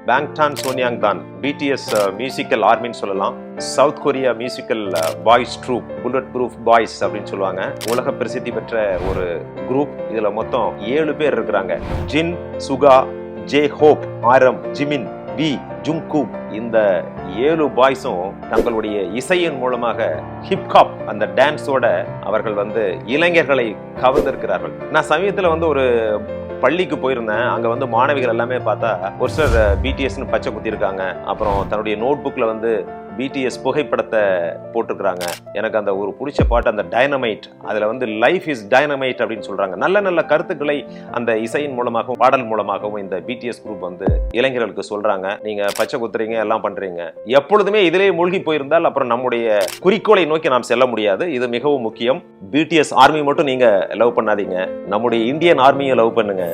பேங்டான் சோனியாங் தான் BDS musical ஆர்மின்னு சொல்லலாம். South Korea musical boys troupe, bullet proof boys அப்படின்னு சொல்லுவாங்க. உலக பிரசித்தி பெற்ற ஒரு குரூப். இதுல மொத்தம் 7 பேர் இருக்கிறாங்க. ஜின், சுகா, ஜே ஹோப், ஆரம், ஜிமின், வி, ஜுங்கூக். இந்த 7 பாய்ஸும் தங்களுடைய இசையின் மூலமாக ஹிப்ஹாப் அந்த டான்ஸோட அவர்கள் இளைஞர்களை கவர்ந்திருக்கிறார்கள். நான் சமீபத்தில் ஒரு பள்ளிக்கு போயிருந்தேன். அங்க மாணவிகள் எல்லாமே பார்த்தா ஒரு சிலர் பிடிஎஸ்னு பச்சை குத்தி இருக்காங்க. அப்புறம் தன்னுடைய நோட் புக்ல பிடிஎஸ் புகைப்படத்தை போட்டிருக்கிறாங்க. எனக்கு அந்த ஒரு பிடிச்ச பாட்டு அந்த டைனமைட், அதுல லைஃப் இஸ் டைனமைட் அப்படின்னு சொல்றாங்க. நல்ல நல்ல கருத்துக்களை அந்த இசையின் மூலமாகவும் பாடல் மூலமாகவும் இந்த பிடிஎஸ் குரூப் இளைஞர்களுக்கு சொல்றாங்க. நீங்க பச்சை குத்துறீங்க, எல்லாம் பண்றீங்க. எப்பொழுதுமே இதிலேயே மூழ்கி போயிருந்தால் அப்புறம் நம்முடைய குறிக்கோளை நோக்கி நாம் செல்ல முடியாது. இது மிகவும் முக்கியம். பிடிஎஸ் ஆர்மி மட்டும் நீங்க லவ் பண்ணாதீங்க, நம்முடைய இந்தியன் ஆர்மியை லவ் பண்ணுங்க.